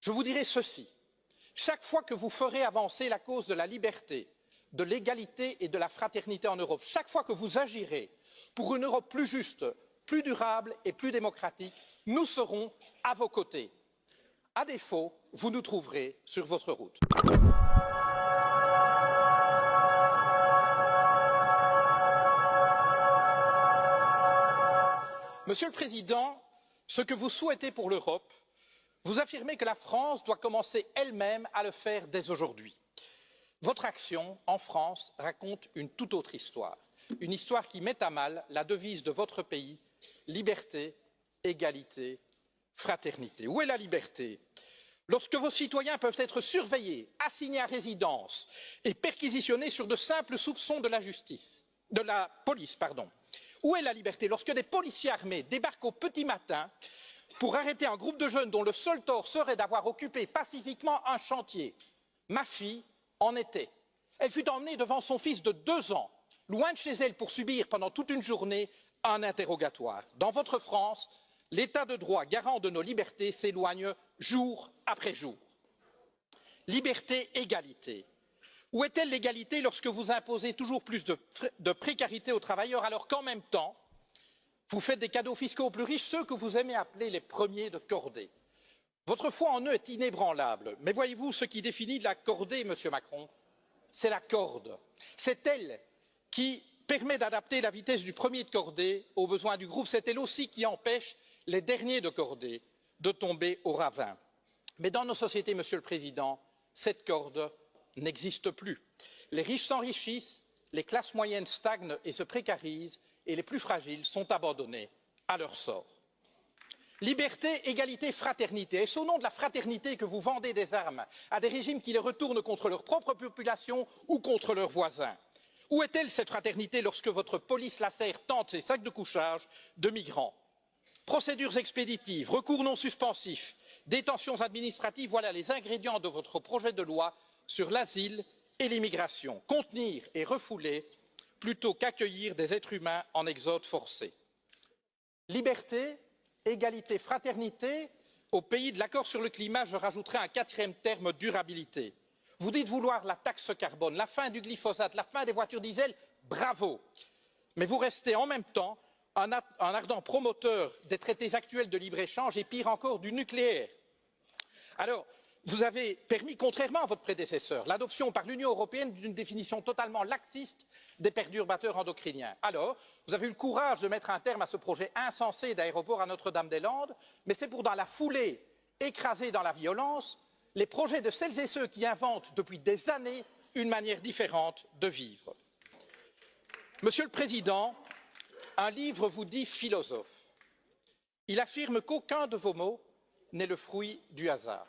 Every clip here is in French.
Je vous dirai ceci. Chaque fois que vous ferez avancer la cause de la liberté, de l'égalité et de la fraternité en Europe, chaque fois que vous agirez pour une Europe plus juste, plus durable et plus démocratique, nous serons à vos côtés. À défaut, vous nous trouverez sur votre route. Monsieur le Président, ce que vous souhaitez pour l'Europe, vous affirmez que la France doit commencer elle-même à le faire dès aujourd'hui. Votre action en France raconte une toute autre histoire, une histoire qui met à mal la devise de votre pays, liberté, égalité, fraternité. Où est la liberté? Lorsque vos citoyens peuvent être surveillés, assignés à résidence et perquisitionnés sur de simples soupçons de la police. Où est la liberté lorsque des policiers armés débarquent au petit matin pour arrêter un groupe de jeunes dont le seul tort serait d'avoir occupé pacifiquement un chantier? Ma fille en était. Elle fut emmenée devant son fils de 2 ans, loin de chez elle pour subir pendant toute une journée un interrogatoire. Dans votre France, l'état de droit garant de nos libertés s'éloigne jour après jour. Liberté, égalité. Où est-elle l'égalité lorsque vous imposez toujours plus de précarité aux travailleurs alors qu'en même temps, vous faites des cadeaux fiscaux aux plus riches, ceux que vous aimez appeler les premiers de cordée? Votre foi en eux est inébranlable, mais voyez-vous, ce qui définit la cordée, Monsieur Macron, c'est la corde. C'est elle qui permet d'adapter la vitesse du premier de cordée aux besoins du groupe. C'est elle aussi qui empêche les derniers de cordée de tomber au ravin. Mais dans nos sociétés, Monsieur le Président, cette corde n'existe plus. Les riches s'enrichissent, les classes moyennes stagnent et se précarisent, et les plus fragiles sont abandonnés à leur sort. Liberté, égalité, fraternité. Est-ce au nom de la fraternité que vous vendez des armes à des régimes qui les retournent contre leur propre population ou contre leurs voisins? Où est-elle cette fraternité lorsque votre police lacère tente ses sacs de couchage de migrants? Procédures expéditives, recours non suspensifs, détentions administratives, voilà les ingrédients de votre projet de loi sur l'asile et l'immigration. Contenir et refouler plutôt qu'accueillir des êtres humains en exode forcé. Liberté, égalité, fraternité. Au pays de l'accord sur le climat, je rajouterai un 4e terme, durabilité. Vous dites vouloir la taxe carbone, la fin du glyphosate, la fin des voitures diesel, bravo. Mais vous restez en même temps un ardent promoteur des traités actuels de libre-échange et pire encore du nucléaire. Alors, vous avez permis, contrairement à votre prédécesseur, l'adoption par l'Union européenne d'une définition totalement laxiste des perturbateurs endocriniens. Alors, vous avez eu le courage de mettre un terme à ce projet insensé d'aéroport à Notre-Dame-des-Landes, mais c'est pour, dans la foulée, écraser dans la violence les projets de celles et ceux qui inventent depuis des années une manière différente de vivre. Monsieur le Président, un livre vous dit philosophe. Il affirme qu'aucun de vos mots n'est le fruit du hasard.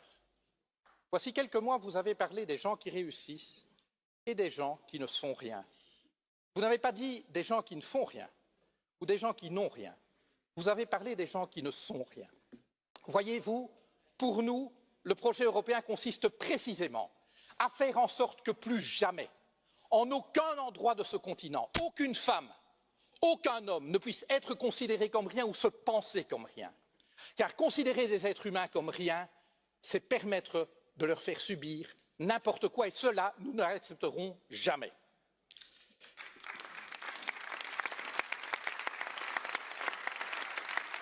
Voici quelques mois, vous avez parlé des gens qui réussissent et des gens qui ne sont rien. Vous n'avez pas dit des gens qui ne font rien ou des gens qui n'ont rien. Vous avez parlé des gens qui ne sont rien. Voyez-vous, pour nous, le projet européen consiste précisément à faire en sorte que plus jamais, en aucun endroit de ce continent, aucune femme, aucun homme ne puisse être considéré comme rien ou se penser comme rien. Car considérer des êtres humains comme rien, c'est permettre de leur faire subir n'importe quoi, et cela, nous ne l'accepterons jamais.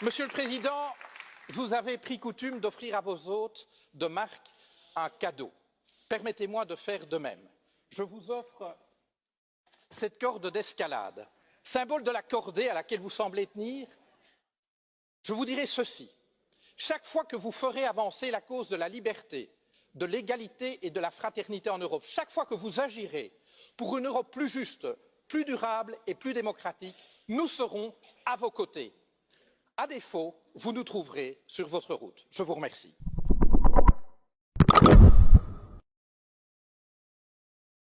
Monsieur le Président, vous avez pris coutume d'offrir à vos hôtes de marque un cadeau. Permettez-moi de faire de même. Je vous offre cette corde d'escalade, symbole de la cordée à laquelle vous semblez tenir. Je vous dirai ceci. Chaque fois que vous ferez avancer la cause de la liberté, de l'égalité et de la fraternité en Europe, chaque fois que vous agirez pour une Europe plus juste, plus durable et plus démocratique, nous serons à vos côtés. À défaut, vous nous trouverez sur votre route. Je vous remercie.